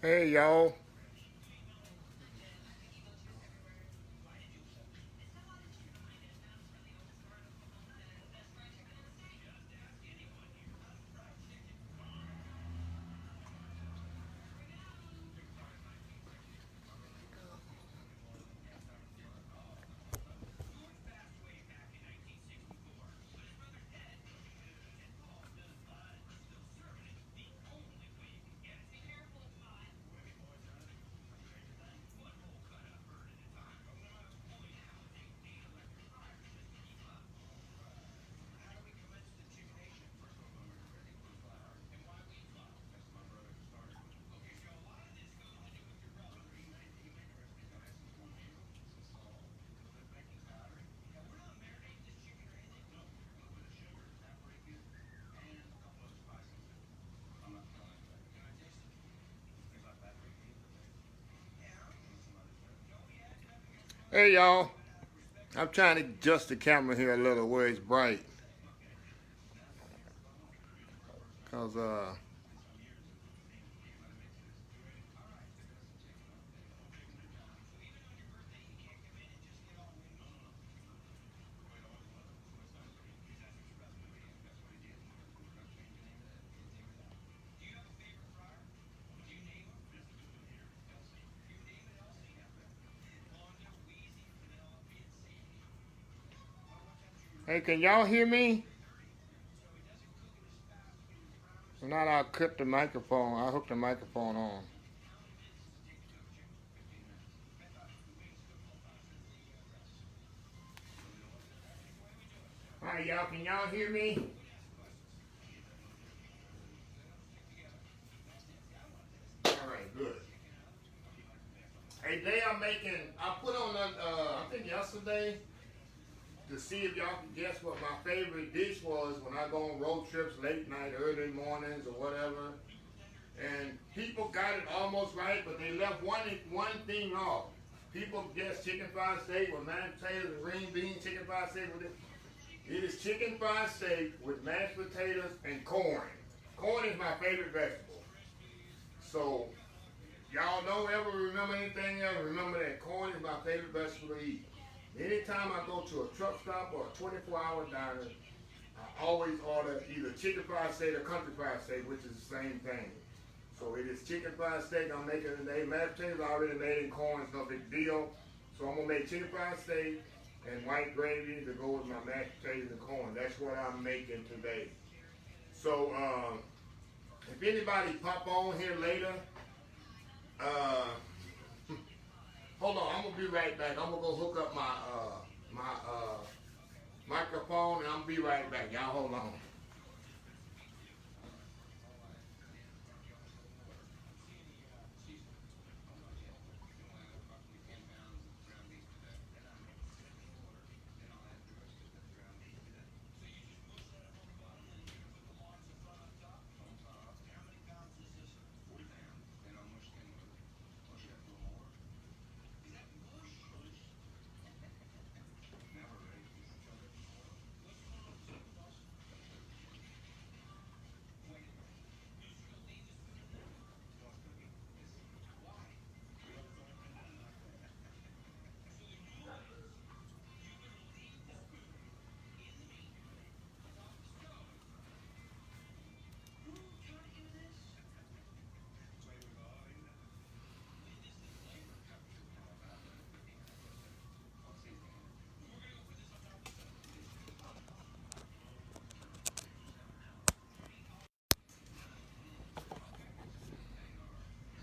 Hey y'all. Hey y'all. I'm trying to adjust the camera here a little where it's bright. Cause hey, can y'all hear me? If not, I'll clip the microphone. I'll hook the microphone on. Alright y'all, can y'all hear me? Alright, good. Hey, today I put on I think yesterday, to see if y'all can guess what my favorite dish was when I go on road trips late night, early mornings or whatever. And people got it almost right, but they left one thing off. People guessed chicken fried steak with mashed potatoes and green beans, chicken fried steak with it. It is chicken fried steak with mashed potatoes and corn. Corn is my favorite vegetable. So, y'all don't ever remember anything else, remember that corn is my favorite vegetable to eat. Anytime I go to a truck stop or a 24-hour diner, I always order either chicken fried steak or country fried steak, which is the same thing. So it is chicken fried steak I'm making today. Mashed potatoes I already made in corn, it's no big deal. So I'm gonna make chicken fried steak and white gravy to go with my mashed potatoes and corn. That's what I'm making today. So if anybody pop on here later, uh, hold on, I'm gonna be right back. I'm gonna go hook up my microphone and I'm gonna be right back. Y'all hold on.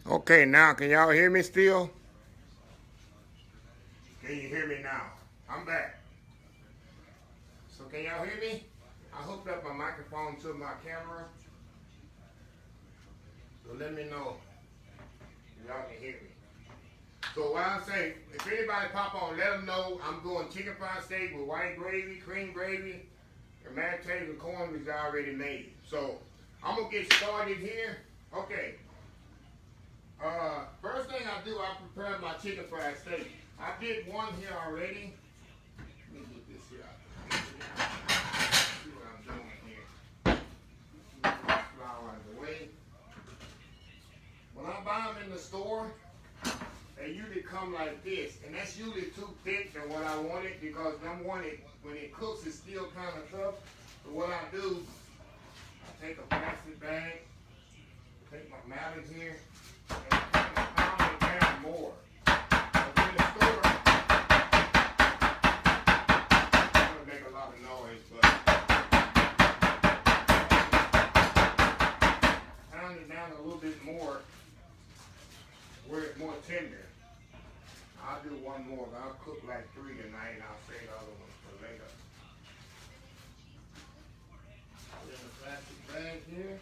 Okay, now can y'all hear me still? Can you hear me now? I'm back. So can y'all hear me? I hooked up my microphone to my camera. So let me know if y'all can hear me. So what I say, if anybody pop on, let them know I'm doing chicken fried steak with white gravy, cream gravy, and mashed potatoes and corn, which I already made. So I'm gonna get started here. Okay. First thing I do, I prepare my chicken fried steak. I did one here already. Let me get this here out. See what I'm doing here. Move this flour out of the way. When I buy time in the store, they usually come like this, and that's usually too thick than what I wanted because number one, when it cooks, it's still kind of tough. So what I do, I take a plastic bag, take my mallet here, and I kind of pound it down more. But in the store, it's gonna make a lot of noise, but pound it down a little bit more where it's more tender. I'll do one more, but I'll cook like 3 tonight and I'll save the other ones for later. Put in a plastic bag here.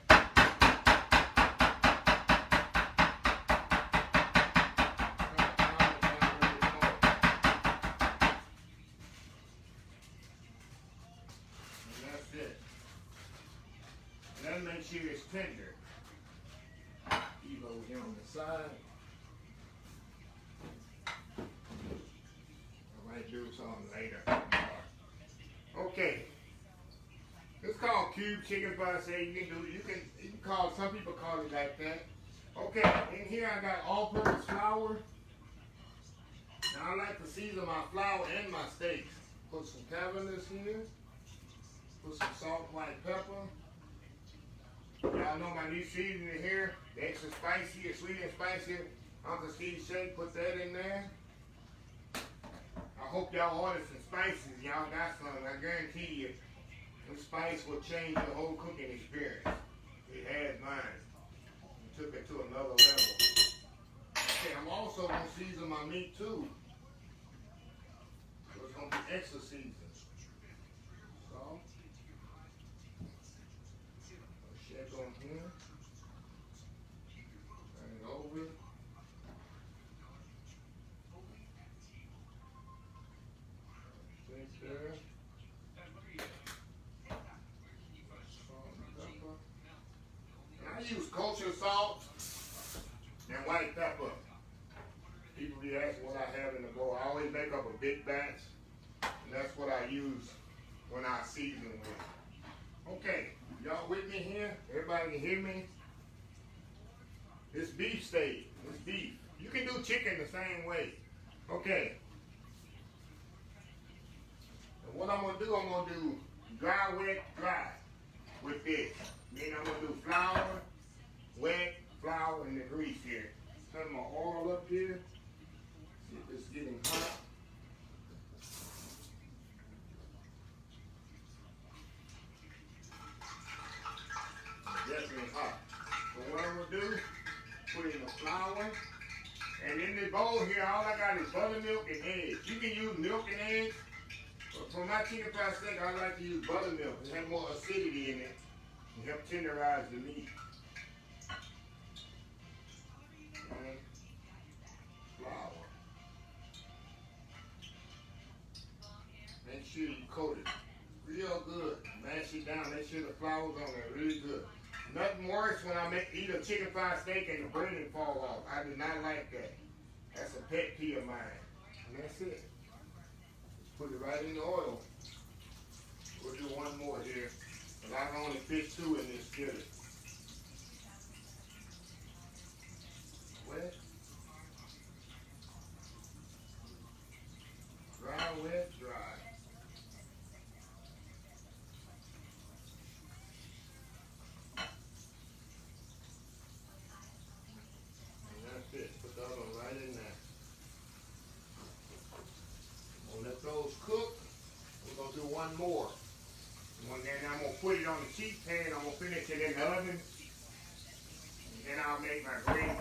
And that's it. And then make sure it's tender. Leave over here on the side. Do something later. Okay. It's called cube chicken, but I say you can call, some people call it like that. Okay, in here I got all-purpose flour. Now I like to season my flour and my steaks. Put some cabbages here. Put some salt, white pepper. Y'all know my new seasoning here. The extra spicy, sweet and spicy. Uncle Steve shake, put that in there. I hope y'all ordered some spices. Y'all got some. I guarantee you, the spice will change the whole cooking experience. It has mine. We took it to another level. Okay, I'm also going to season my meat too. So it's going to be extra seasoned. So, check on here. Turn it over. There. I use kosher salt and white pepper. People be asking what I have in the bowl. I always make up a big batch, and that's what I use when I season with. Okay, y'all with me here? Everybody can hear me? It's beef steak. It's beef. You can do chicken the same way. Okay. What I'm going to do, I'm going to do dry, wet, dry with this. Then I'm going to do flour, wet, flour, and the grease here. Turn my oil up here. See if it's getting hot. It's definitely hot. So what I'm going to do, put in the flour. And in the bowl here, all I got is buttermilk and eggs. You can use milk and eggs. For my chicken fried steak, I like to use buttermilk. It has more acidity in it and help tenderize the meat. And flour. Make sure you coat it real good. Mash it down. Make sure the flour's on there really good. Nothing worse when I eat a chicken fried steak and the breading fall off. I do not like that. That's a pet peeve of mine. And that's it. Put it right in the oil. We'll do one more here. But I can only fit 2 in this skillet. Wet. Dry, wet, dry. And that's it. Put the other one right in there. Let those cook. We're going to do one more. And then I'm going to put it on the sheet pan. I'm going to finish it in the oven. And then I'll make my gravy.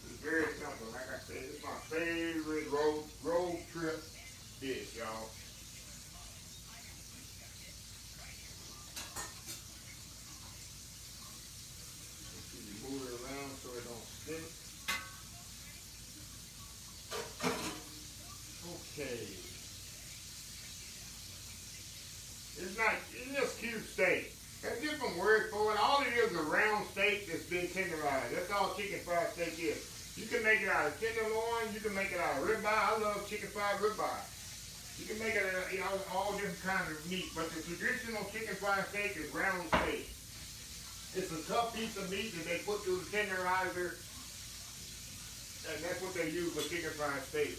It's very simple. Like I said, it's my favorite road trip dish, y'all. Move it around so it don't stick. Okay. It's just cube steak. There's different words for it. All it is a round steak that's been tenderized. That's all chicken fried steak is. You can make it out of tenderloin. You can make it out of ribeye. I love chicken fried ribeye. You can make it out of all different kinds of meat. But the traditional chicken fried steak is round steak. It's a tough piece of meat that they put through the tenderizer, and that's what they use for chicken fried steak.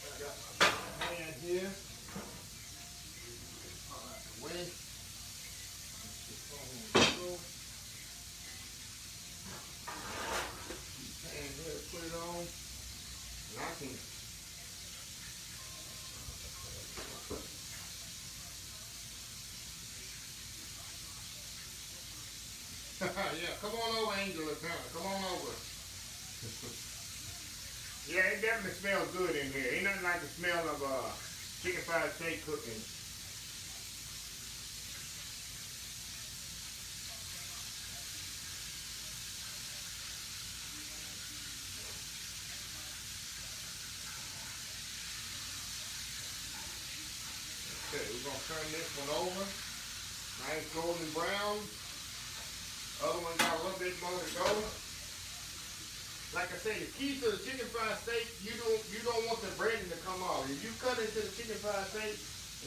I got my pan here. All out the way. Pan here, put it on, and I can. Yeah, come on over, Angela. Come on over. Yeah, it definitely smells good in here. Ain't nothing like the smell of chicken fried steak cooking. Okay, we're gonna turn this one over. Nice golden brown. Other one got a little bit more to go. Like I say, the key to the chicken fried steak, you don't want the breading to come off. If you cut into the chicken fried steak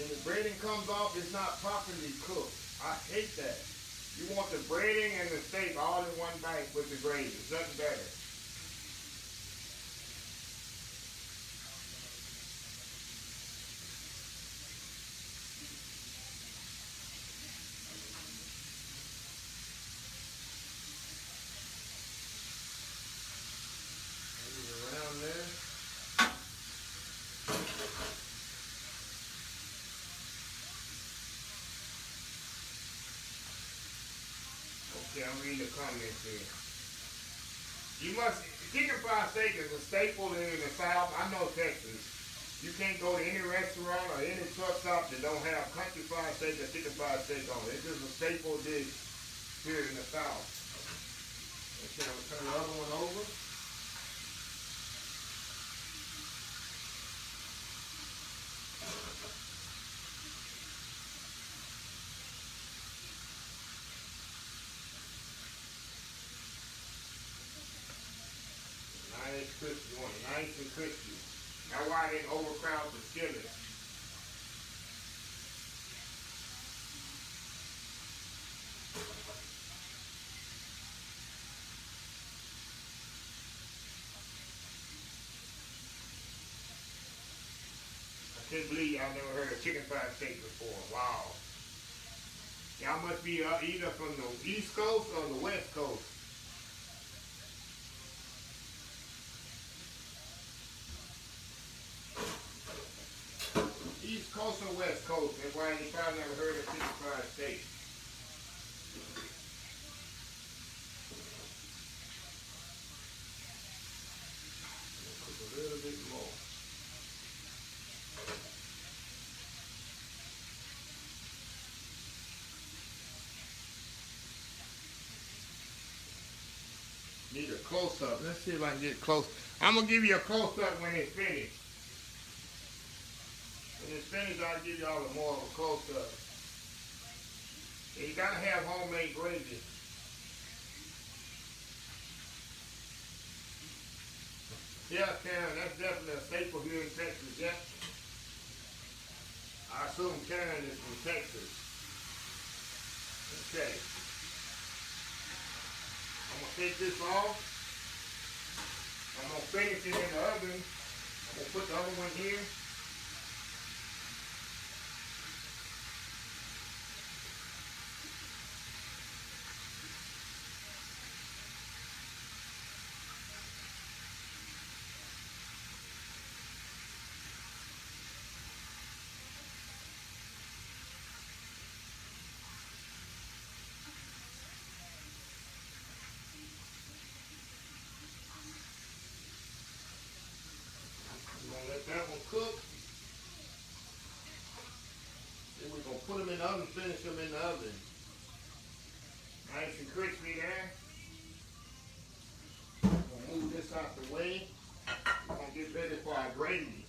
and the breading comes off, it's not properly cooked. I hate that. You want the breading and the steak all in one bite with the gravy. It's nothing better. Around there. Okay, I'm reading the comments here. Chicken fried steak is a staple in the South. I know Texas. You can't go to any restaurant or any truck stop that don't have country fried steak or chicken fried steak on it. It's just a staple dish here in the South. Okay, I'm gonna turn the other one over. Nice crispy one, nice and crispy. That's why I didn't overcrowd the skillet. I can't believe y'all never heard of chicken fried steak before. Wow. Y'all must be either from the East Coast or the West Coast. East Coast or West Coast. That's why you probably never heard of chicken fried steak. Cook a little bit more. Need a close-up. Let's see if I can get close. I'm going to give you a close-up when it's finished. When it's finished, I'll give y'all more of a close-up. And you got to have homemade gravy. Yeah, Karen, that's definitely a staple here in Texas, yeah. I assume Karen is from Texas. Okay. I'm going to take this off. I'm going to finish it in the oven. I'm going to put the other one here. Let that one cook. Then we're going to put them in the oven, finish them in the oven. Nice and crispy there. We're going to move this out the way. We're going to get ready for our gravy.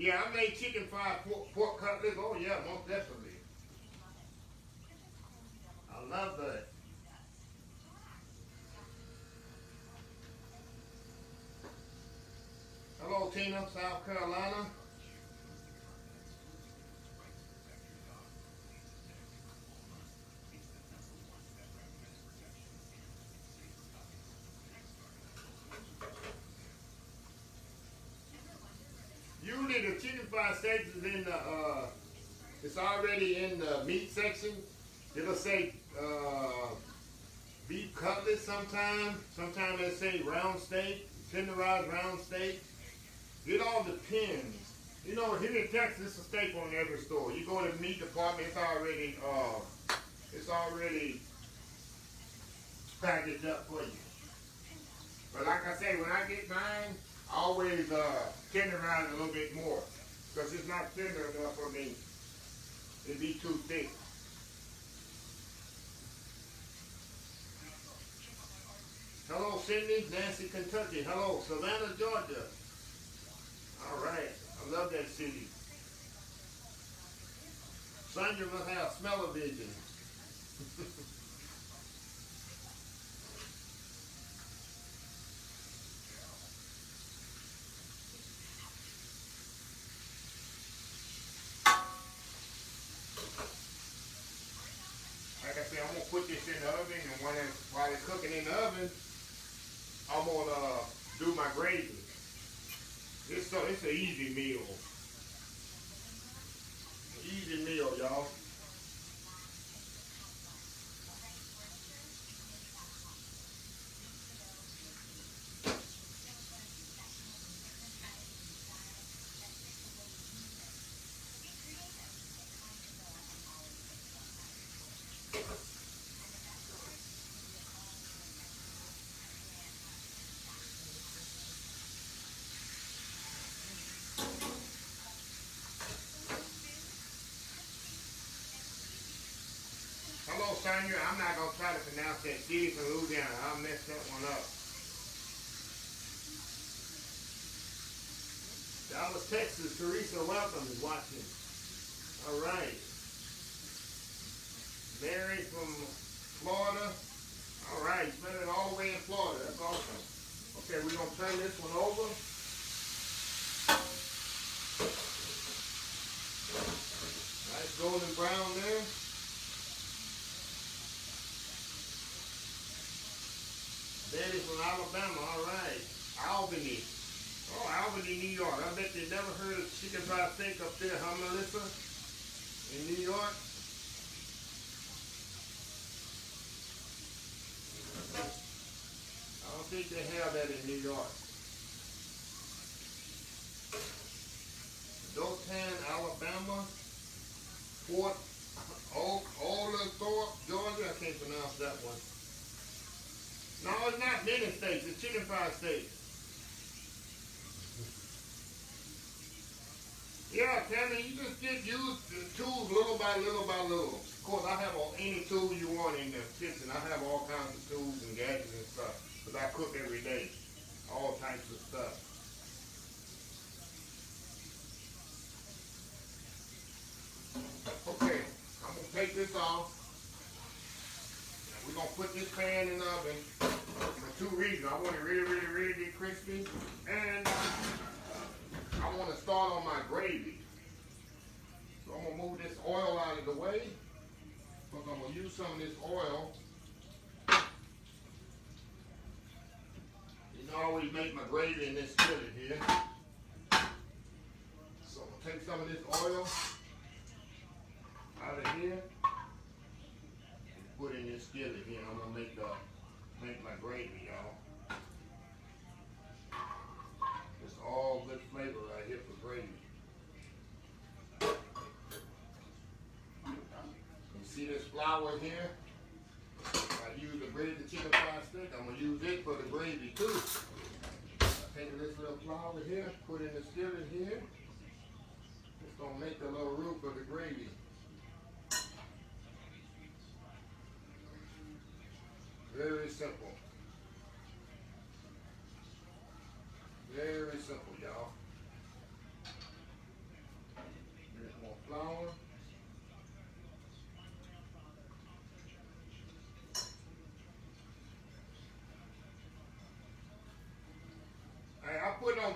Yeah, I made chicken fried pork cutlets. Oh yeah, most definitely. I love that. Hello, Tina, South Carolina. Usually the chicken fried steak is in the it's already in the meat section. It'll say beef cutlets sometimes. Sometimes they say round steak, tenderized round steak. It all depends. You know, here in Texas, it's a staple in every store. You go to the meat department, it's already packaged up for you. But like I say, when I get mine, I always tenderize it a little bit more because it's not tender enough for me. It'd be too thick. Hello, Sydney, Nancy, Kentucky. Hello, Savannah, Georgia. All right, I love that city. Sandra must have smell-o-vision. Like I said, I'm gonna put this in the oven, and while it's cooking in the oven, I'm gonna do my gravy. It's an easy meal. Easy meal, y'all. Hello, Sonia. I'm not gonna try to pronounce that city from Louisiana. I'll mess that one up. Dallas, Texas. Teresa, welcome. Is watching. All right. Mary from Florida. All right. Spent it all the way in Florida. That's awesome. Okay, we're gonna turn this one over. Nice golden brown there. Betty from Alabama. All right. Albany. Oh, Albany, New York. I bet they never heard of chicken fried steak up there, huh, Melissa? In New York? I don't think they have that in New York. Dothan, Alabama. Fort Oglethorpe, Georgia. I can't pronounce that one. No, it's not many steaks. It's chicken fried steak. Yeah, Tammy, you just use the tools little by little by little. Of course, I have any tool you want in the kitchen. I have all kinds of tools and gadgets and stuff. Because I cook every day. All types of stuff. Okay, I'm going to take this off. We're going to put this pan in the oven for two reasons. I want it really, really, really crispy. And I want to start on my gravy. So I'm going to move this oil out of the way. Because I'm going to use some of this oil. You know, I always make my gravy in this skillet here. So I'm going to take some of this oil out of here. Put in this skillet here. I'm going to make my gravy, y'all. It's all good flavor right here for gravy. You see this flour here? I use the bread to chicken fried steak. I'm going to use it for the gravy too. I take this little flour here, put in the skillet here. It's going to make a little room for the gravy. Very simple. Very simple, y'all.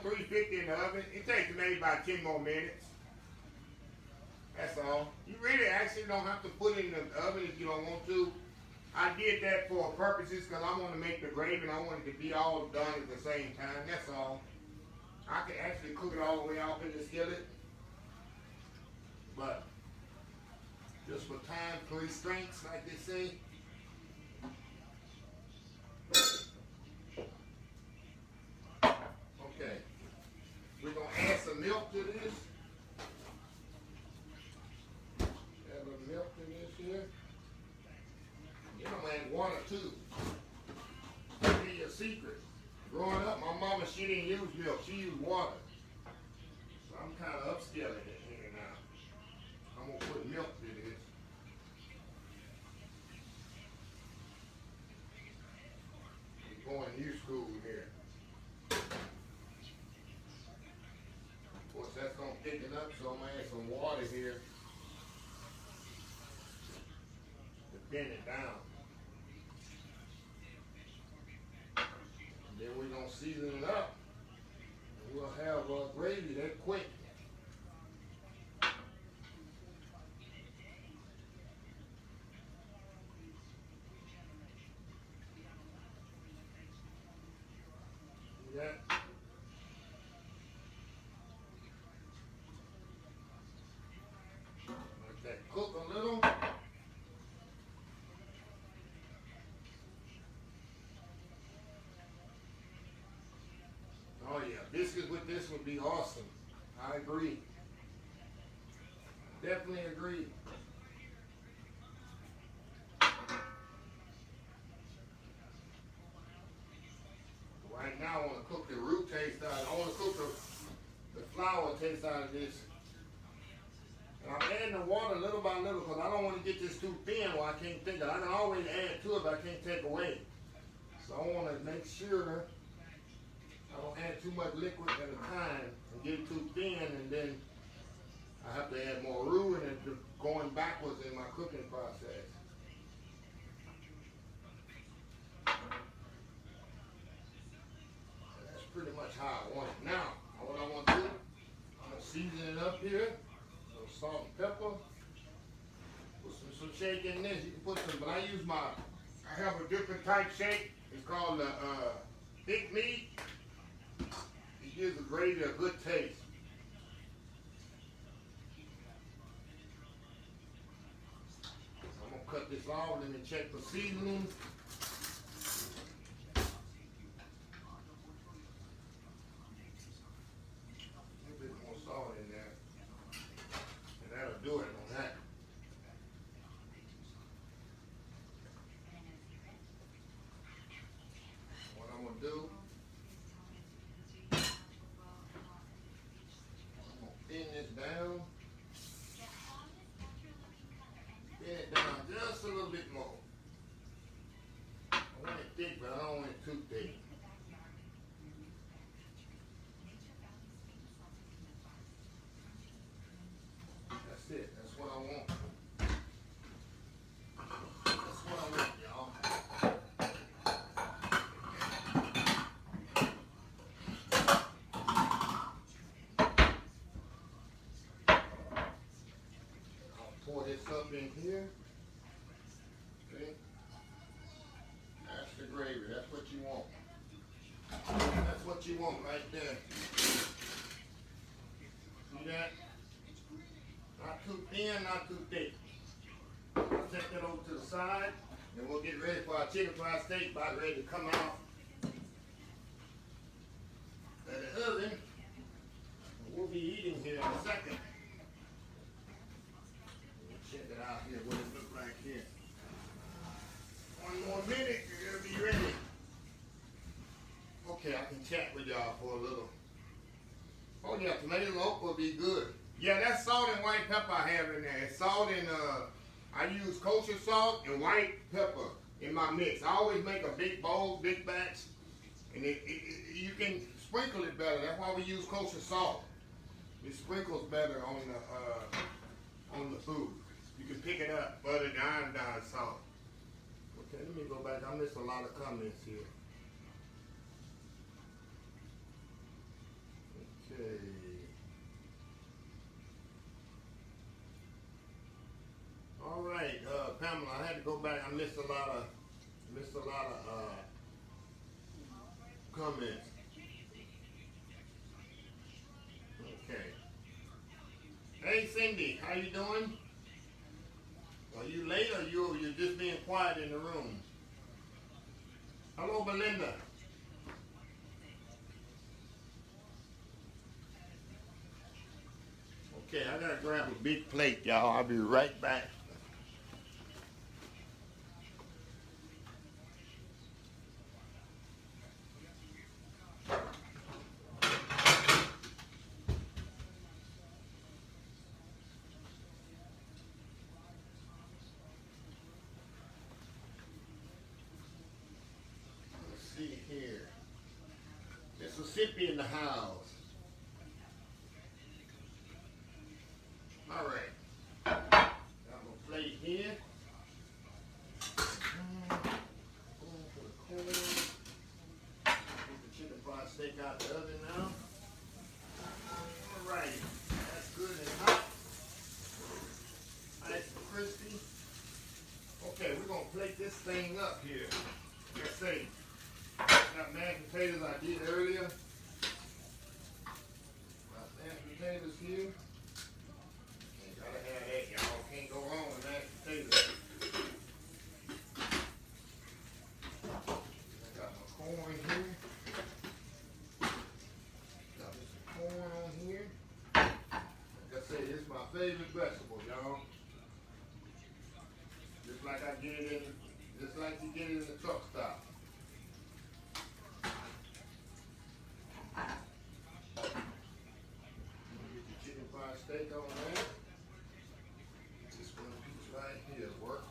350 in the oven. It takes maybe about 10 more minutes. That's all. You really actually don't have to put it in the oven if you don't want to. I did that for purposes because I want to make the gravy and I want it to be all done at the same time. That's all. I can actually cook it all the way off in the skillet. But just for time constraints, like they say. Okay. We're going to add some milk to this. Add a little milk to this here. You know, add 1 or 2. That'll be a secret. Growing up, my mama, she didn't use milk. She used water. So I'm kind of upscaling it here now. I'm going to put milk to this. We're going new school here. Of course, that's going to thicken up, so I'm going to add some water here to bend it down. And then we're going to season it up. And we'll have gravy that quick. See that? Let that cook a little. Oh yeah, biscuits with this would be awesome. I agree. Definitely agree. Right now I want to cook the root taste out. I want to cook the flour taste out of this. And I'm adding the water little by little because I don't want to get this too thin where I can't take it. I can always add to it, but I can't take away. So I want to make sure I don't add too much liquid at a time and get it too thin, and then I have to add more roux and it's going backwards in my cooking process. And that's pretty much how I want it. Now, what I want to do, I'm going to season it up here. So salt and pepper. Put some shake in this. You can put some, but I have a different type shake. It's called the thick meat. It gives the gravy a good taste. I'm going to cut this off and then check for seasonings. A little bit more salt in there. And that'll do it on that. What I'm going to do, thin this down. Thin it down just a little bit more. I want it thick, but I don't want it too thick. That's it. That's what I want. That's what I want, y'all. Pour this up in here. Okay. That's the gravy. That's what you want. That's what you want right there. See that? Not too thin, not too thick. I'll take that over to the side, and we'll get ready for our chicken fried steak. About ready to come out of the oven. We'll be eating here in a second. Check it out here, what it looks like here. 1 more minute, and it'll be ready. Okay, I can chat with y'all for a little. Oh yeah, tomato loaf will be good. Yeah, that's salt and white pepper I have in there. It's salt and, I use kosher salt and white pepper in my mix. I always make a big bowl, big batch, and you can sprinkle it better. That's why we use kosher salt. It sprinkles better on the food. You can pick it up, butter, iodine, salt. Okay, let me go back. I missed a lot of comments here. missed a lot of comments. Okay. Hey Cindy, how you doing? Are you late or you're just being quiet in the room? Hello, Belinda. Okay, I gotta grab a big plate, y'all. I'll be right back. Let's see here. Mississippi in the house. All right. Got my plate here. For the corn. Get the chicken fried steak out the oven now. All right. That's good and hot. Nice and crispy. Okay, we're gonna plate this thing up here. Let's see. Got mashed potatoes I did earlier. Got mashed potatoes here. Gotta have that, y'all. Can't go wrong with mashed potatoes. I got my corn here. Got me some corn on here. Like I said, it's my favorite vegetable, y'all. Just like you get it in the truck stop. Get the chicken fried steak on there. This one piece right here work.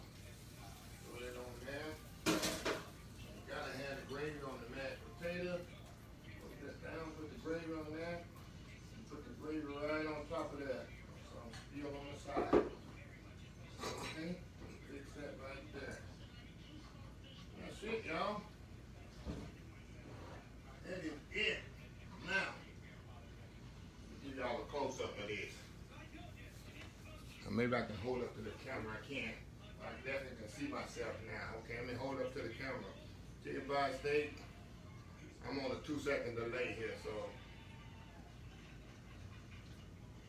Throw that on there. You gotta have the gravy on the mashed potato. Put that down, put the gravy on there. And put the gravy right on top of that. Some still on the side. Okay, fix that right there. That's it, y'all. That is it. Now, give y'all a close up of this. Maybe I can hold up to the camera. I can't. I definitely can see myself now. Okay, let me hold up to the camera. Chicken fried steak. I'm on a 2-second delay here, so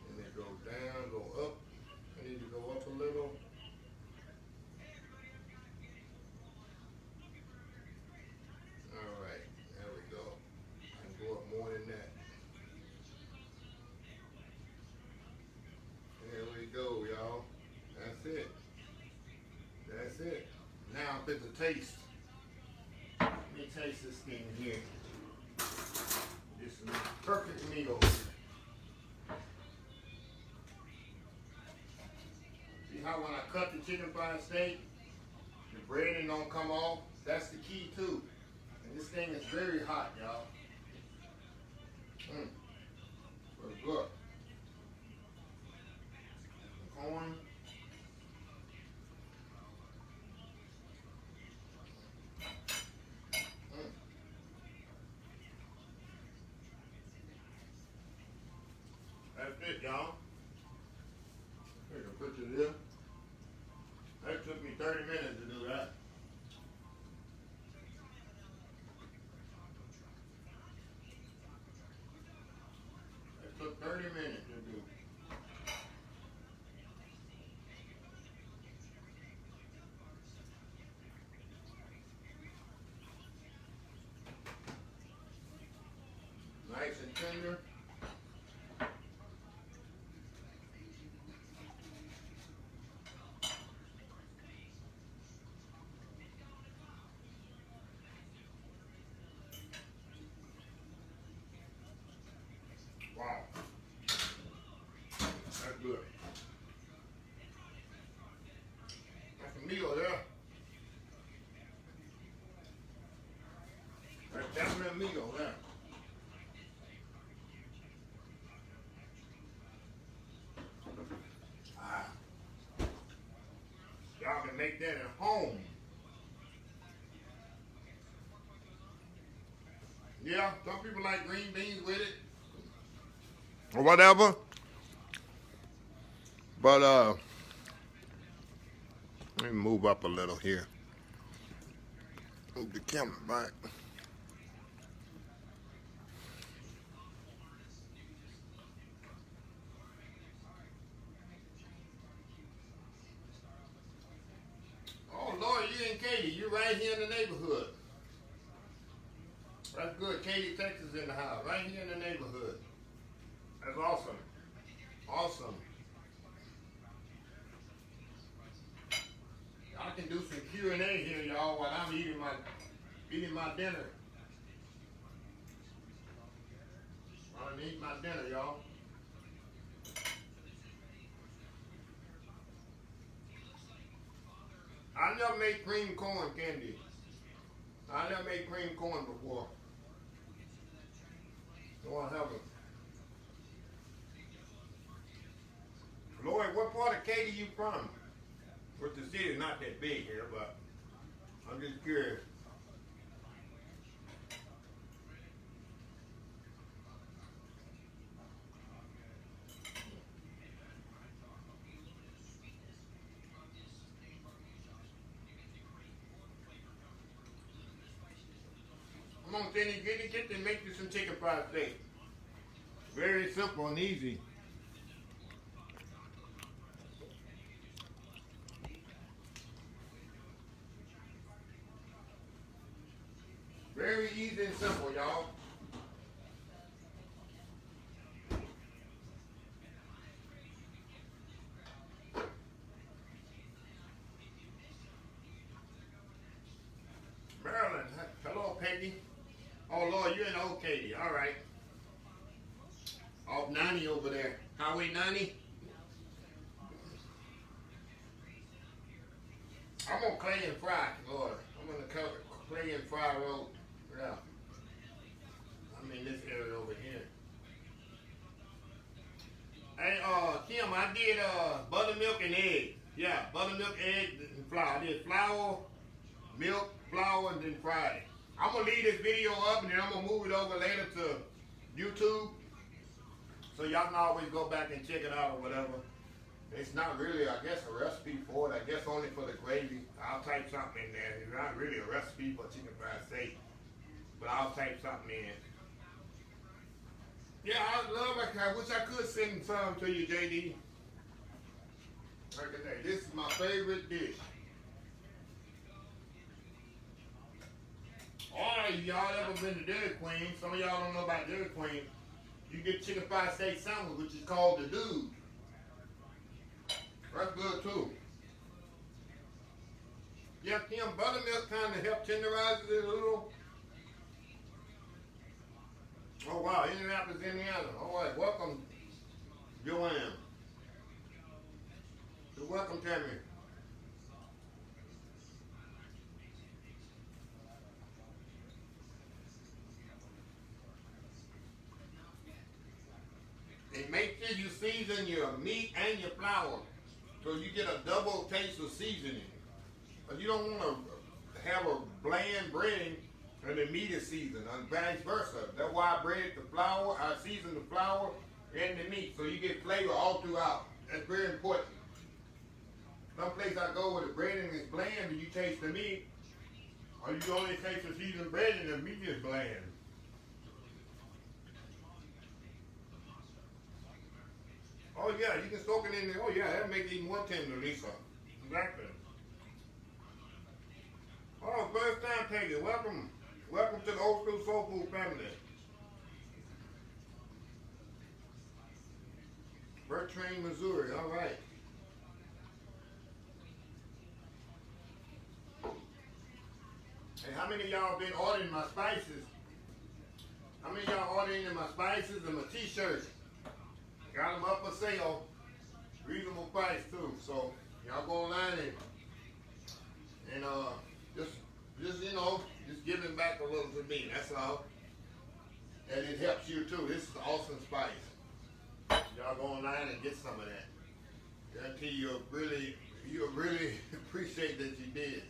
let me go down, go up. I need to go up a little. All right, there we go. I can go up more than that. There we go, y'all. That's it. That's it. Now I'm fit to taste. Let me taste this thing here. This is a perfect meal. See how when I cut the chicken fried steak, the breading don't come off? That's the key too. And this thing is very hot, y'all. Very good. Corn. That's it, y'all. Take a picture of this. That took me 30 minutes to do that. That took 30 minutes to do. Nice and tender. Wow. That's good. That's a meal there. That's definitely a meal there. Y'all can make that at home. Yeah, some people like green beans with it. Or whatever. But let me move up a little here. Move the camera back. Oh Lord, you and Katy, you right here in the neighborhood. That's good. Katy, Texas in the house, right here in the neighborhood. That's awesome. Awesome. I can do some Q&A here, y'all, while I'm eating my dinner. While I'm eating my dinner, y'all. I never made cream corn candy. I never made cream corn before. So I haven't. Lloyd, what part of Katy you from? Which the city's not that big here, but I'm just curious. Come on, Cindy, get to make you some chicken fried steak. Very simple and easy. Very easy and simple, y'all. Maryland, hello, Peggy. Oh, Lord, you're in old Katy. All right. Off 90 over there. Highway 90. I'm on Clay and Fry, Lord. I'm on the Clay and Fry Road. Yeah. I'm in this area over here. Hey, Kim, I did buttermilk and egg. Yeah, buttermilk, egg, and flour. I did flour, milk, flour, and then fried it. I'm going to leave this video up and then I'm going to move it over later to YouTube. So y'all can always go back and check it out or whatever. It's not really, I guess, a recipe for it. I guess only for the gravy. I'll type something in there. It's not really a recipe for chicken fried steak. But I'll type something in. Yeah, I wish I could send some to you, JD. Like I say, this is my favorite dish. All of y'all ever been to Dairy Queen? Some of y'all don't know about Dairy Queen. You get chicken fried steak sandwich, which is called the dude. That's good too. Yeah, Kim, buttermilk kind of help tenderize it a little. Oh wow, Indianapolis, Indiana. All right, welcome, Joanne. You're welcome, Tammy. And make sure you season your meat and your flour so you get a double taste of seasoning. But you don't want to have a bland breading and the meat is seasoned, and vice versa. That's why I bread the flour, I season the flour and the meat so you get flavor all throughout. That's very important. Some place I go where the breading is bland and you taste the meat, or you only taste the seasoned bread and the meat is bland. Oh yeah, you can soak it in there. Oh yeah, that'll make it even more tender, Lisa. Exactly. Oh, first time Peggy, welcome. Welcome to the Old School Soul Food family. Bertrand, Missouri, all right. Hey, how many of y'all been ordering my spices? How many of y'all ordering my spices and my t-shirts? Got them up for sale. Reasonable price too. So y'all go online and just you know, just giving back a little to me. That's all. And it helps you too. This is awesome spice. Y'all go online and get some of that. Guarantee you'll really appreciate that you did.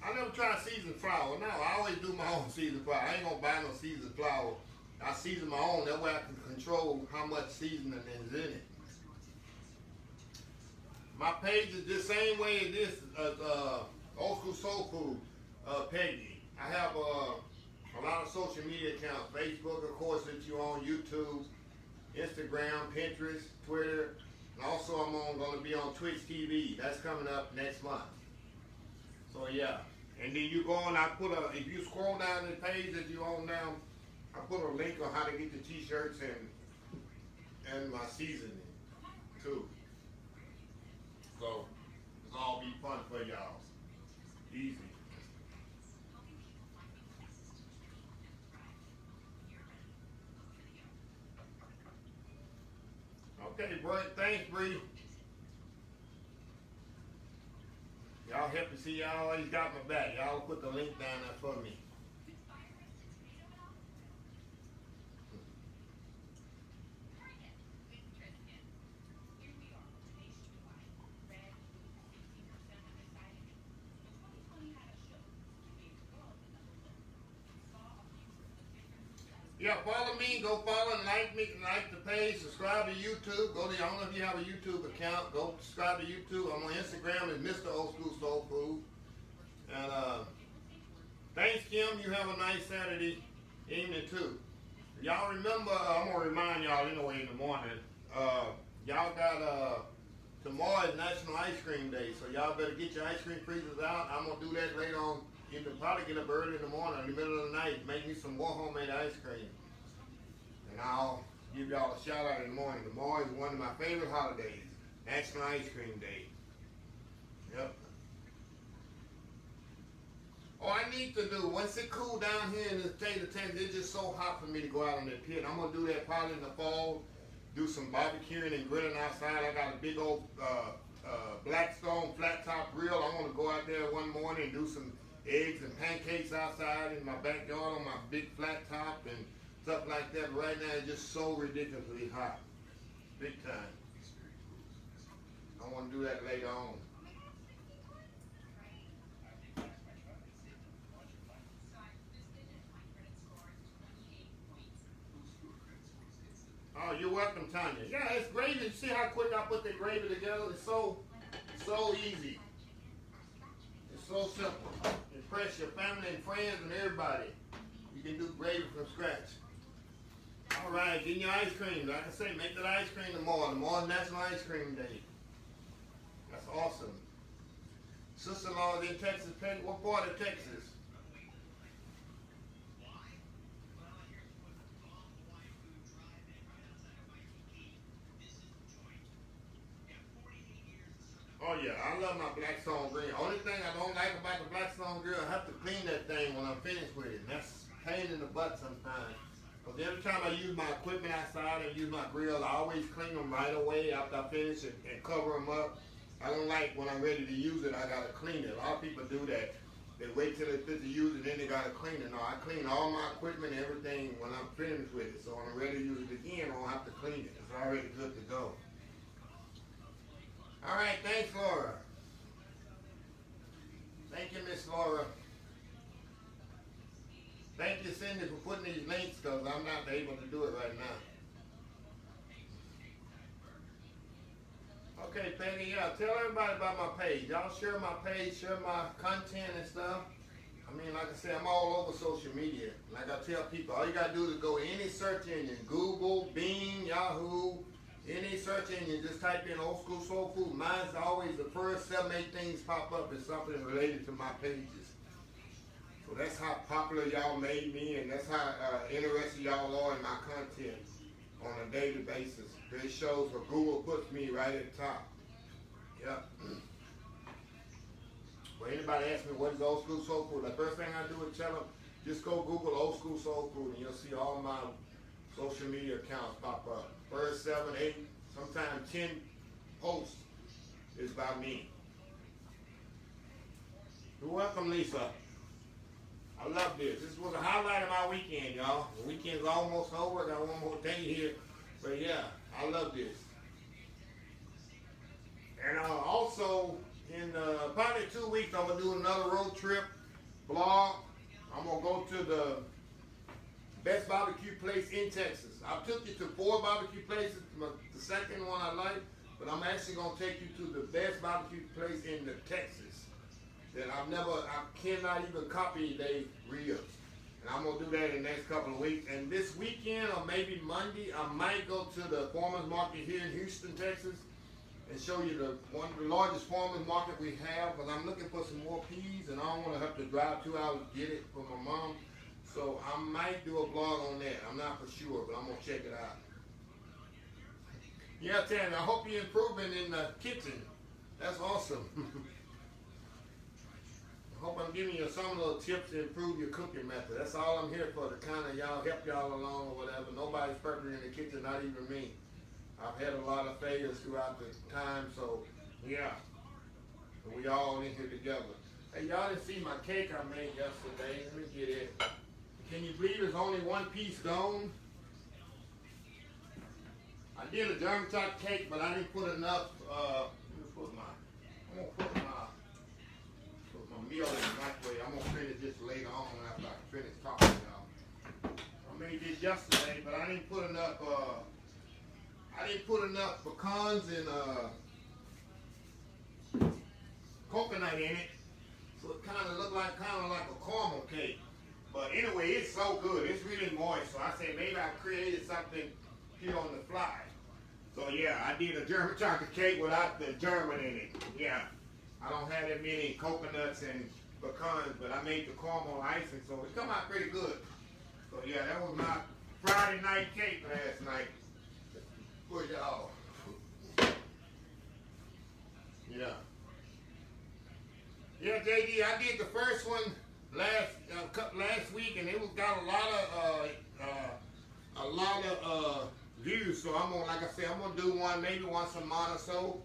I never tried seasoned flour. No, I always do my own seasoned flour. I ain't gonna buy no seasoned flour. I season my own. That way I can control how much seasoning is in it. My page is the same way as this, Old School Soul Food, Peggy. I have a lot of social media accounts. Facebook, of course, that you on YouTube, Instagram, Pinterest, Twitter. And also I'm going to be on Twitch TV. That's coming up next month. So yeah. And then you go on, if you scroll down the page that you on now, I put a link on how to get the t-shirts and my seasoning too. So it's all be fun for y'all. Easy. Okay, bro. Thanks, Bree. Y'all happy to see y'all always got my back. Y'all put the link down there for me. Yeah, follow me, go follow and like me, like the page, subscribe to YouTube. I don't know if you have a YouTube account, go subscribe to YouTube. I'm on Instagram as Mr. Old School Soul Food. And thanks, Kim. You have a nice Saturday evening too. Y'all remember, I'm gonna remind y'all anyway in the morning. Y'all got tomorrow is National Ice Cream Day, so y'all better get your ice cream freezers out. I'm gonna do that later on. You can probably get up early in the morning, in the middle of the night, make me some more homemade ice cream. And I'll give y'all a shout out in the morning. Tomorrow is one of my favorite holidays, National Ice Cream Day. Yep. All I need to do, once it cool down here in the state of Texas, it's just so hot for me to go out on that pit. I'm going to do that probably in the fall, do some barbecuing and grilling outside. I got a big old Blackstone flat top grill. I want to go out there one morning and do some eggs and pancakes outside in my backyard on my big flat top and stuff like that. But right now it's just so ridiculously hot. Big time. I want to do that later on. Oh, you're welcome, Tanya. Yeah, it's gravy. You see how quick I put the gravy together? It's so easy. It's so simple. Impress your family and friends and everybody. You can do gravy from scratch. All right, getting your ice cream. Like I say, make that ice cream tomorrow. Tomorrow's National Ice Cream Day. That's awesome. Sister-in-law is in Texas. What part of Texas? Oh yeah, I love my Blackstone grill. Only thing I don't like about the Blackstone grill, I have to clean that thing when I'm finished with it. And that's a pain in the butt sometimes. Because every time I use my equipment outside and use my grill, I always clean them right away after I finish and cover them up. I don't like when I'm ready to use it, I gotta clean it. A lot of people do that. They wait till they fit to use it, then they gotta clean it. No, I clean all my equipment and everything when I'm finished with it. So when I'm ready to use it again, I don't have to clean it. It's already good to go. All right, thanks, Laura. Thank you, Miss Laura. Thank you, Cindy, for putting these links because I'm not able to do it right now. Okay, Peggy, yeah, tell everybody about my page. Y'all share my page, share my content and stuff. I mean, like I said, I'm all over social media. Like I tell people, all you got to do is go to any search engine, Google, Bing, Yahoo, any search engine, just type in Old School Soul Food. Mine's always the first 7, 8 things pop up is something related to my pages. So that's how popular y'all made me, and that's how interested y'all are in my content on a daily basis. It shows where Google puts me right at the top. Yep. When anybody asks me what is Old School Soul Food, the first thing I do is tell them, just go Google Old School Soul Food, and you'll see all my social media accounts pop up. First 7, 8, sometimes 10 posts is by me. You're welcome, Lisa. I love this. This was a highlight of my weekend, y'all. The weekend's almost over. I got one more day here. But yeah, I love this. And also, in probably 2 weeks, I'm going to do another road trip vlog. I'm going to go to the best barbecue place in Texas. I took you to 4 barbecue places. The second one I like. but I'm actually gonna take you to the best barbecue place in the Texas that I cannot even copy their ribs. And I'm gonna do that in the next couple of weeks. And this weekend or maybe Monday, I might go to the farmers market here in Houston, Texas, and show you one of the largest farmers market we have. Because I'm looking for some more peas, and I don't want to have to drive 2 hours to get it for my mom. So I might do a vlog on that. I'm not for sure, but I'm gonna check it out. Yeah, Tammy, I hope you're improving in the kitchen. That's awesome. I hope I'm giving you some little tips to improve your cooking method. That's all I'm here for, to kind of help y'all along or whatever. Nobody's perfect in the kitchen, not even me. I've had a lot of failures throughout the time, so yeah. And we all in here together. Hey, y'all didn't see my cake I made yesterday. Let me get it. Can you believe there's only one piece gone? I did a German chocolate cake, but I didn't put enough. I'm gonna put my meal in the microwave. I'm gonna finish this later on after I finish talking to y'all. I made this yesterday, but I didn't put enough. I didn't put enough pecans and coconut in it, so it kind of looked like a caramel cake. But anyway, it's so good. It's really moist. So I said maybe I created something here on the fly. So yeah, I did a German chocolate cake without the German in it. Yeah, I don't have that many coconuts and pecans, but I made the caramel icing, so it come out pretty good. So yeah, that was my Friday night cake last night for y'all. Yeah. Yeah, JD, I did the first one last week, and it got a lot of views. So I'm gonna, like I said, I'm gonna do one maybe once a month or so.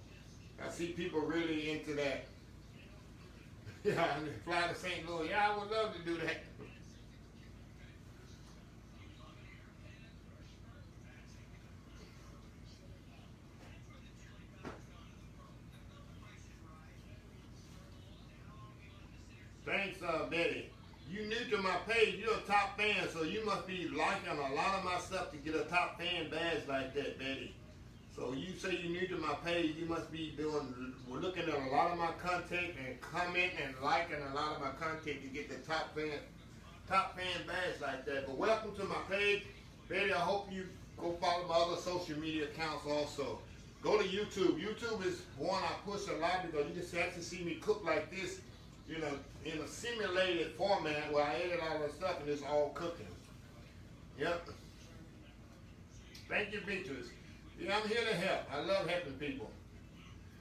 I see people really into that. Yeah, and fly to St. Louis. Yeah, I would love to do that. Thanks, Betty. You new to my page, you're a top fan, so you must be liking a lot of my stuff to get a top fan badge like that, Betty. So you say you're new to my page, you must be looking at a lot of my content and commenting and liking a lot of my content to get the top fan badge like that. But welcome to my page, Betty. I hope you go follow my other social media accounts also. Go to YouTube. YouTube is one I push a lot because you just actually see me cook like this, you know, in a simulated format where I edit all the stuff and it's all cooking. Yep. Thank you, Beatrice. Yeah, I'm here to help. I love helping people.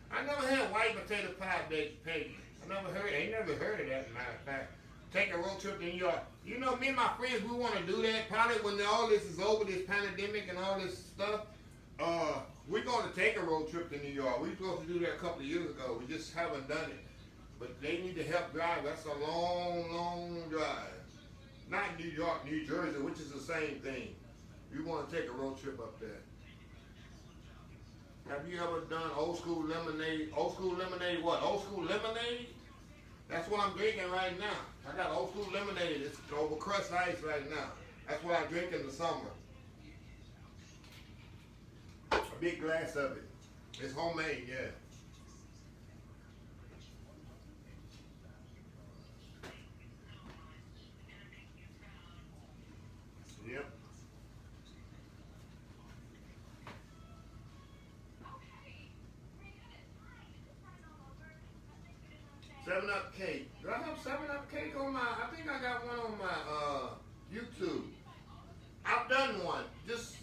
I never had white potato pie baked peggy. I never heard of that, matter of fact. Take a road trip to New York. You know, me and my friends, we want to do that. Probably when all this is over, this pandemic and all this stuff, we're going to take a road trip to New York. We were supposed to do that a couple of years ago. We just haven't done it. But they need to help drive. That's a long, long drive. Not New York, New Jersey, which is the same thing. We want to take a road trip up there. Have you ever done old school lemonade? Old school lemonade what? Old school lemonade? That's what I'm drinking right now. I got old school lemonade. It's over crushed ice right now. That's what I drink in the summer. A big glass of it. It's homemade, yeah. Yep. 7-Up cake. Do I have 7-Up cake on my, I think I got one on my YouTube. I've done one. Just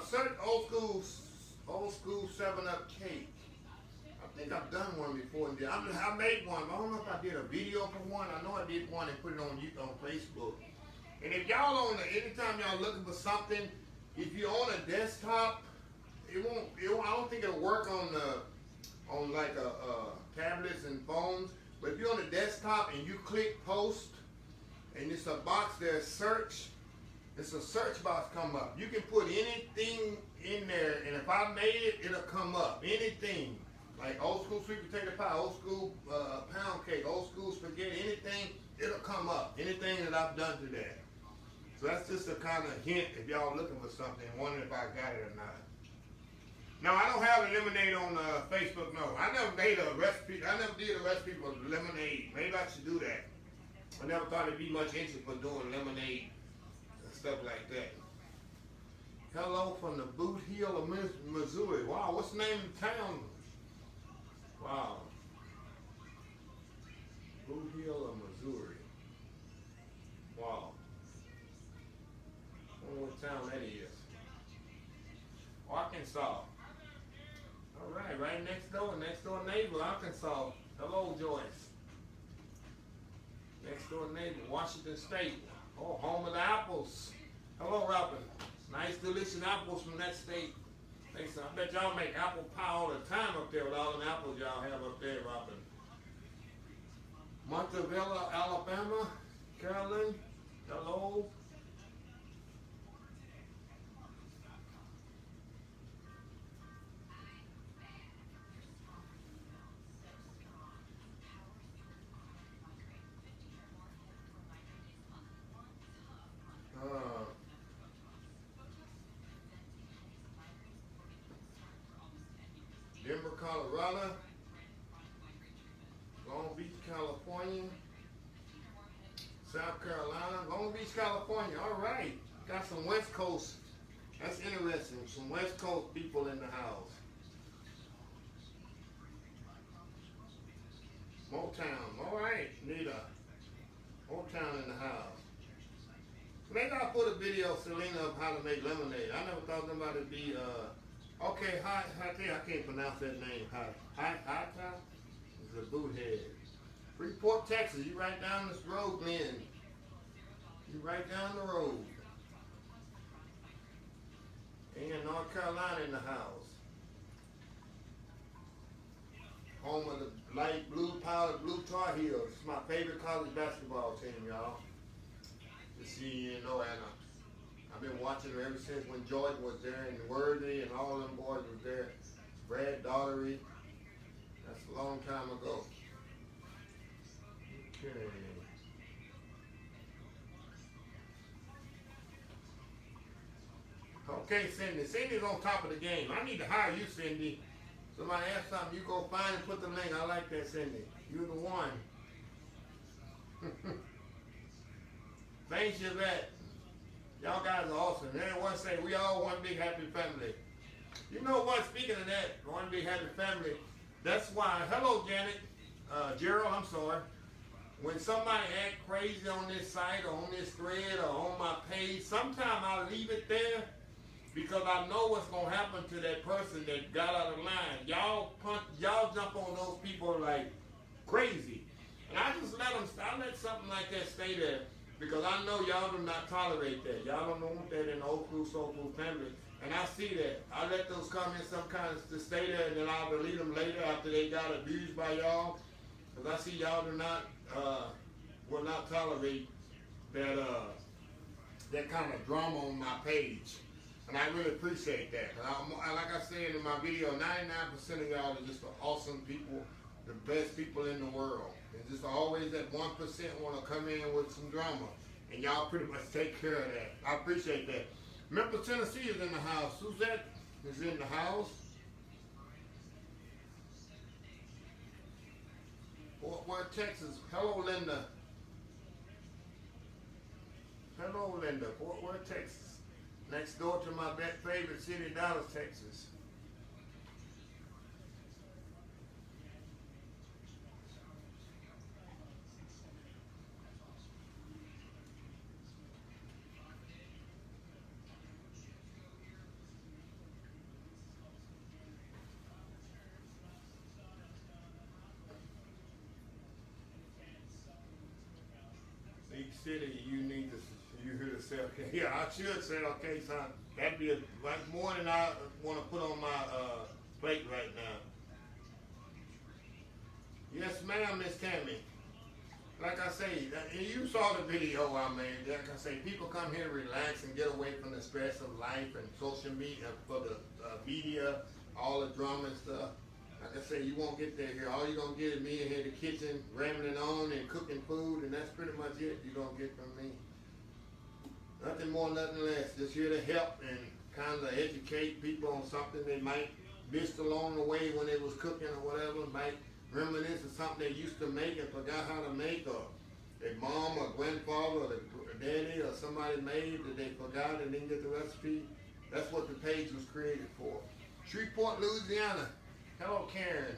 search old school 7-Up cake. I think I've done one before. I made one. I don't know if I did a video for one. I know I did one and put it on Facebook. And if y'all anytime y'all looking for something, if you're on a desktop, I don't think it'll work on like tablets and phones. But if you're on a desktop and you click post, and it's a box there, search. It's a search box come up. You can put anything in there, and if I made it, it'll come up. Anything. Like old school sweet potato pie, old school pound cake, old school spaghetti, anything, it'll come up. Anything that I've done to that. So that's just a kind of hint if y'all looking for something, wondering if I got it or not. No, I don't have a lemonade on Facebook. No, I never made a recipe. I never did a recipe for lemonade. Maybe I should do that. I never thought it'd be much interest for doing lemonade and stuff like that. Hello from the Boot Hill of Missouri. Wow, what's the name of the town? Wow. Boot Hill of Missouri. Wow. I don't know what town that is. Arkansas. All right next door neighbor, Arkansas. Hello, Joyce. Next door neighbor, Washington State. Oh, home of the apples. Hello, Robin. Nice, delicious apples from that state. Thanks. I bet y'all make apple pie all the time up there with all the apples y'all have up there, Robin. Montevilla, Alabama. Carolyn. Hello. Denver, Colorado, Long Beach, California, South Carolina, Long Beach, California. All right, got some West Coast. That's interesting. Some West Coast people in the house. Motown. All right, Nita. Motown in the house. Maybe I'll put a video, Selena, of how to make lemonade. I never thought somebody would be okay, I can't pronounce that name. Hi, is a boot head. Freeport, Texas. You right down this road, Glenn. You right down the road. And North Carolina in the house. Home of the light blue powdered blue Tar Heels. It's my favorite college basketball team, y'all. The CINCO, and I've been watching her ever since when Jordan was there and Worthy and all them boys was there. Brad Daughtery. That's a long time ago. Okay. Okay, Cindy. Cindy's on top of the game. I need to hire you, Cindy. Somebody ask something, you go find and put the link. I like that, Cindy. You're the one. Thanks, Yvette. Y'all guys are awesome. Everyone say we all one big happy family. You know what? Speaking of that, one big happy family. That's why. Hello, Janet. Gerald, I'm sorry. When somebody act crazy on this site or on this thread or on my page, sometimes I leave it there because I know what's gonna happen to that person that got out of line. Y'all jump on those people like crazy, and I just let them. I let something like that stay there. Because I know y'all do not tolerate that. Y'all don't want that in the old crew, soul food family. And I see that. I let those comments sometimes to stay there and then I'll delete them later after they got abused by y'all. Because I see y'all do not, will not tolerate that, that kind of drama on my page. And I really appreciate that. Like I said in my video, 99% of y'all are just awesome people, the best people in the world. And just always that 1% want to come in with some drama. And y'all pretty much take care of that. I appreciate that. Memphis, Tennessee is in the house. Suzette is in the house. Fort Worth, Texas. Hello, Linda. Hello, Linda. Fort Worth, Texas. Next door to my favorite city, Dallas, Texas. Each city, you hear to say, okay, yeah, I should say, okay, son, that'd be like more than I want to put on my plate right now. Yes, ma'am, Miss Tammy. Like I say, you saw the video I made. Like I say, people come here to relax and get away from the stress of life and social media, for the media, all the drama and stuff. Like I say, you won't get that here. All you're going to get is me in here in the kitchen, rambling on and cooking food, and that's pretty much it you're going to get from me. Nothing more, nothing less. Just here to help and kind of educate people on something they might missed along the way when they was cooking or whatever, might reminisce of something they used to make and forgot how to make, or their mom or grandfather or the daddy or somebody made that they forgot and didn't get the recipe. That's what the page was created for. Shreveport, Louisiana. Hello, Karen.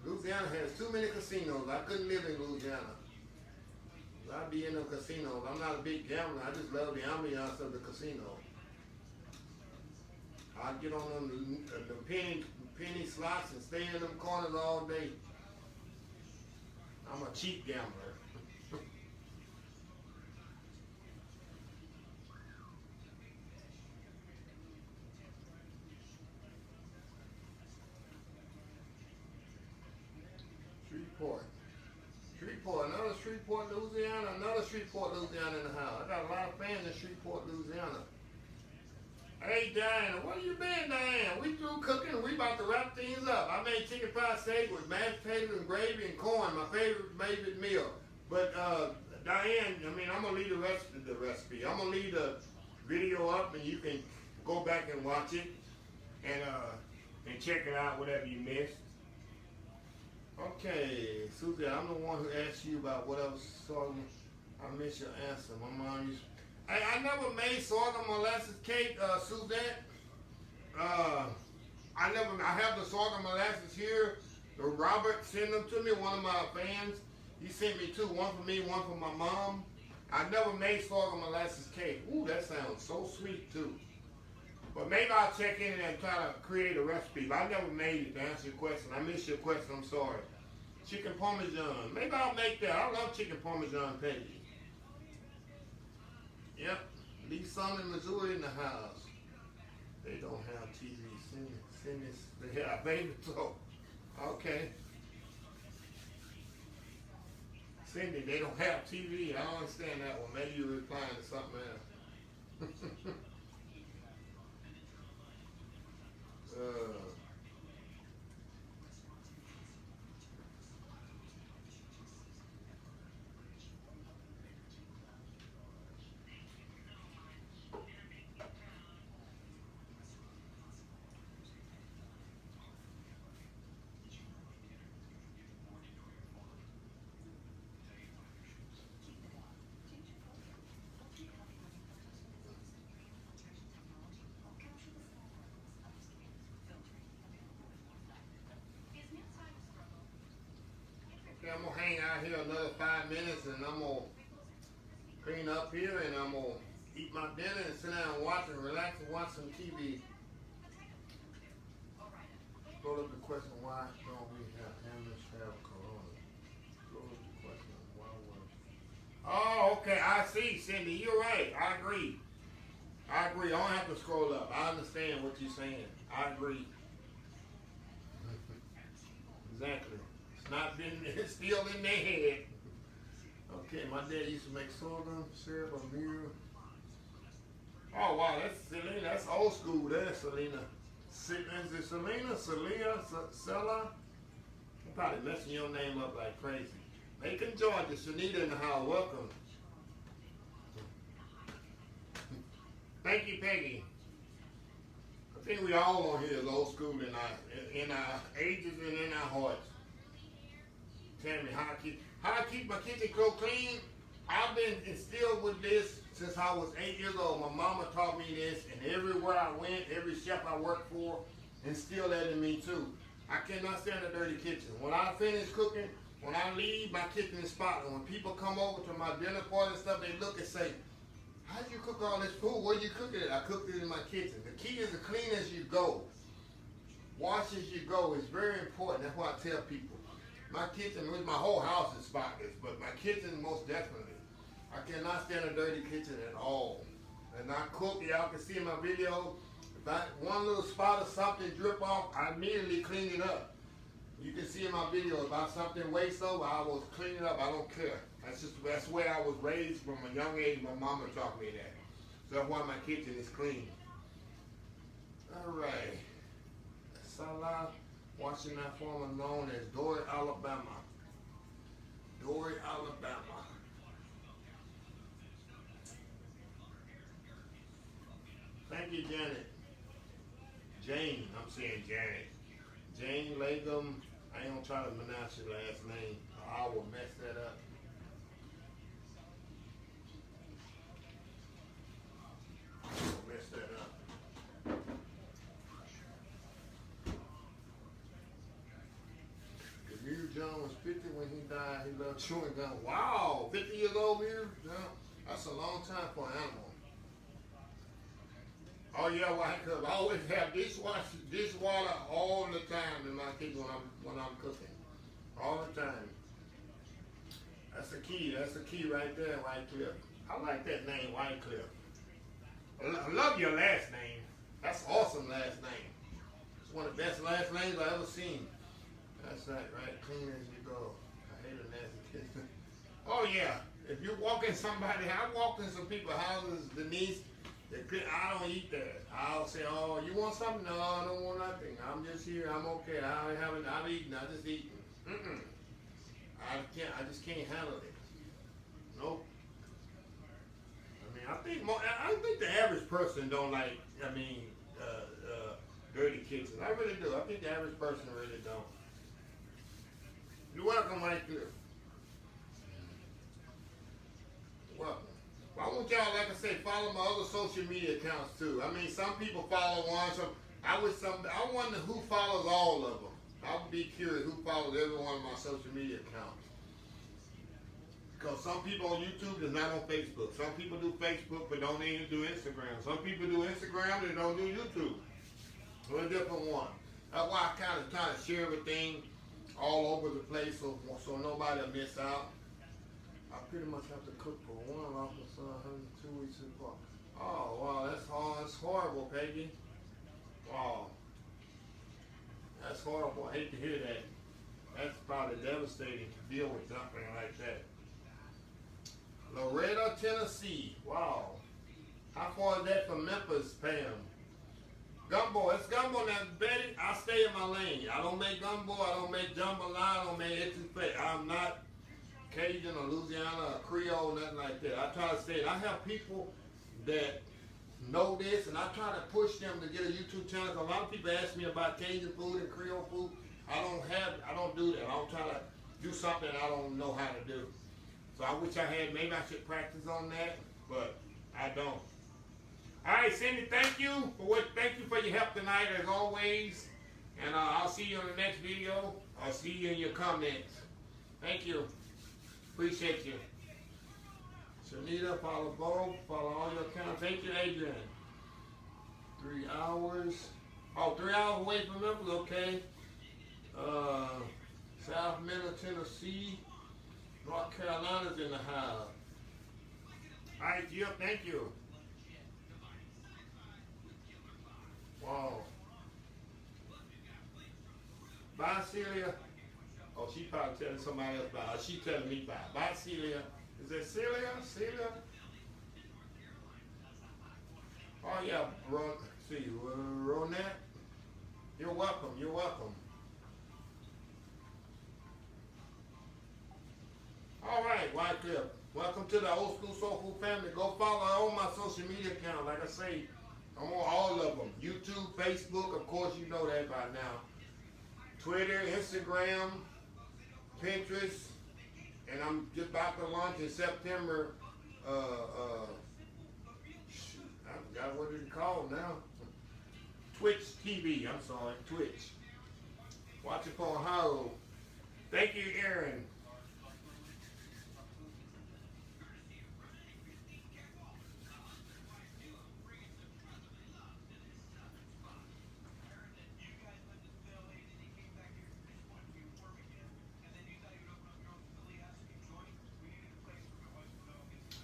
Louisiana has too many casinos. I couldn't live in Louisiana. I'd be in the casinos. I'm not a big gambler. I just love the ambiance of the casino. I'd get on the penny slots and stay in them corners all day. I'm a cheap gambler. Shreveport, another Shreveport, Louisiana, another Shreveport, Louisiana in the house. I got a lot of fans in Shreveport, Louisiana. Hey Diana, where you been, Diana? We through cooking, we about to wrap things up. I made chicken fried steak with mashed potatoes and gravy and corn, my favorite meal. But Diane, I mean, I'm gonna leave the recipe. I'm gonna leave the video up, and you can go back and watch it and check it out, whatever you missed. Okay, Susie, I'm the one who asked you about what else sorghum. I missed your answer. My mom used. I never made sorghum molasses cake, Suzette. I have the sorghum molasses here. Robert sent them to me, one of my fans. He sent me two, one for me, one for my mom. I never made sorghum molasses cake. Ooh, that sounds so sweet too. But maybe I'll check in and try to create a recipe. But I never made it, to answer your question. I missed your question, I'm sorry. Chicken Parmesan. Maybe I'll make that. I love chicken Parmesan patty. Yep. Lee Summon, Missouri in the house. They don't have TV. Send this. They have baby so. Okay. Cindy, they don't have TV. I don't understand that one. Maybe you're replying to something else. Okay, I'm gonna hang out here another 5 minutes, and I'm gonna clean up here, and I'm gonna eat my dinner and sit down and watch and relax and watch some TV. Go up the question, why don't we have animals have corona? Go up the question, why was? Oh, okay, I see, Cindy. You're right. I agree. I don't have to scroll up. I understand what you're saying. I agree. Exactly. It's still in their head. Okay, my dad used to make sorghum syrup or meal. Oh wow, that's Selena. That's old school. That's Selena. Is it Selena? Sella? I'm probably messing your name up like crazy. Macon, Georgia. Shanita in the house. Welcome. Thank you, Peggy. I think we all on here is old school in our ages and in our hearts. Tell me how I keep my kitchen so clean. I've been instilled with this since I was 8 years old. My mama taught me this, and everywhere I went, every chef I worked for instilled that in me too. I cannot stand a dirty kitchen. When I finish cooking, when I leave, my kitchen is spotless. When people come over to my dinner party and stuff, they look and say, "How do you cook all this food? Where you cook it at?" I cooked it in my kitchen. The key is to clean as you go. Wash as you go. It's very important. That's why I tell people. My kitchen, my whole house is spotless, but my kitchen most definitely. I cannot stand a dirty kitchen at all. And I cook, y'all can see in my video, if one little spot of something drip off, I immediately clean it up. You can see in my video, if something wastes over, I will clean it up, I don't care. That's the way I was raised from a young age. My mama taught me that. So that's why my kitchen is clean. All right. Salah. Washington, formerly known as Dory, Alabama. Dory, Alabama. Thank you, Janet. Jane. I'm saying Janet. Jane Lagum. I ain't gonna try to pronounce your last name. I will mess that up. Mess that up. Muse John was 50 when he died. He loved chewing gum. Wow, 50 years old Muse John. That's a long time for an animal. Oh yeah, well, I always have dishwater all the time in my kitchen when I'm cooking. All the time. That's the key. That's the key right there, Whitecliff. I like that name, Whitecliff. I love your last name. That's awesome last name. It's one of the best last names I've ever seen. That's right. Clean as you go. I hate a nasty kid. Oh yeah. If you walk in somebody, I walked in some people's houses, Denise. I don't eat that. I'll say, oh, you want something? No, I don't want nothing. I'm just here. I'm okay. I'm eating. I just eating. I just can't handle it. Nope. I think the average person don't like. Dirty kitchens. I really do. I think the average person really don't. You're welcome, Mike. Welcome. I want y'all, like I say, follow my other social media accounts too. Some people follow one. I wonder who follows all of them. I would be curious who follows every one of my social media accounts. Because some people on YouTube is not on Facebook. Some people do Facebook but don't even do Instagram. Some people do Instagram and don't do YouTube. So a different one. That's why I kind of try to share everything all over the place so nobody will miss out. I pretty much have to cook for one off the sun 102 weeks apart. Oh, wow, that's hard. That's horrible, Peggy. Wow. That's horrible. I hate to hear that. That's probably devastating to deal with something like that. Loretta, Tennessee. Wow. How far is that from Memphis, Pam? Gumbo. It's gumbo now, Betty. I stay in my lane. I don't make gumbo. I don't make jambalaya. I don't make etouffee. I'm not Cajun or Louisiana or Creole, nothing like that. I try to stay. I have people that know this, and I try to push them to get a YouTube channel. A lot of people ask me about Cajun food and Creole food. I don't do that. I don't try to do something I don't know how to do. So I wish I had. Maybe I should practice on that, but I don't. All right, Cindy. Thank you for your help tonight, as always. And I'll see you in the next video. I'll see you in your comments. Thank you. Appreciate you. Shanita, follow both. Follow all your accounts. Thank you, Adrian. 3 hours. Oh, 3 hours away from Memphis. Okay. South Middle Tennessee. North Carolina's in the house. All right, Jill. Thank you. Wow. Bye, Celia. Oh, she probably telling somebody else bye. She telling me bye. Bye, Celia. Is that Celia? Celia? Oh, yeah. Ronette. You're welcome. You're welcome. All right, Wycliffe. Welcome to the Old School Soul Food family. Go follow all my social media accounts. Like I say, I'm on all of them. YouTube, Facebook, of course you know that by now. Twitter, Instagram, Pinterest, and I'm just about to launch in September. Shoot, I forgot what it's called now. Twitch TV. I'm sorry, Twitch. Watch it for Ohio. Thank you, Aaron.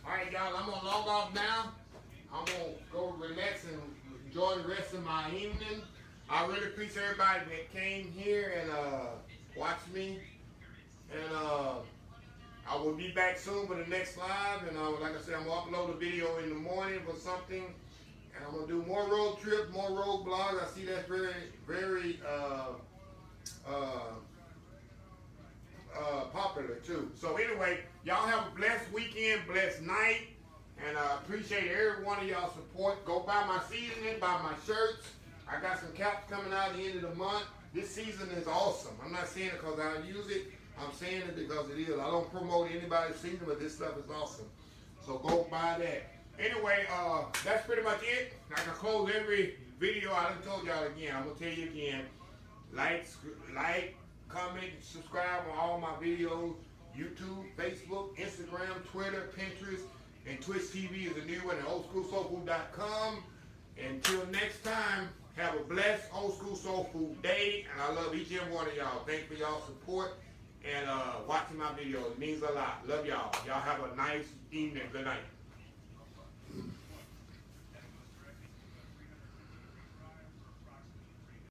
Alright, y'all, I'm gonna log off now. I'm gonna go relax and enjoy the rest of my evening. I really appreciate everybody that came here and watched me. And I will be back soon for the next live. And like I said, I'm gonna upload a video in the morning for something. And I'm gonna do more road trips, more road blogs. I see that's very, very popular too. So anyway, y'all have a blessed weekend, blessed night, and I appreciate every one of y'all support. Go buy my seasoning, buy my shirts, I got some caps coming out at the end of the month. This season is awesome. I'm not saying it because I use it. I'm saying it because it is. I don't promote anybody's season, but this stuff is awesome. So go buy that. Anyway, that's pretty much it. I can close every video. I done told y'all again. I'm going to tell you again. Like, comment, subscribe on all my videos. YouTube, Facebook, Instagram, Twitter, Pinterest, and Twitch TV is a new one at oldschoolsoulfood.com. Until next time, have a blessed Old School Soul Food day. And I love each and every one of y'all. Thanks for y'all support and watching my videos. It means a lot. Love y'all. Y'all have a nice evening. Good night.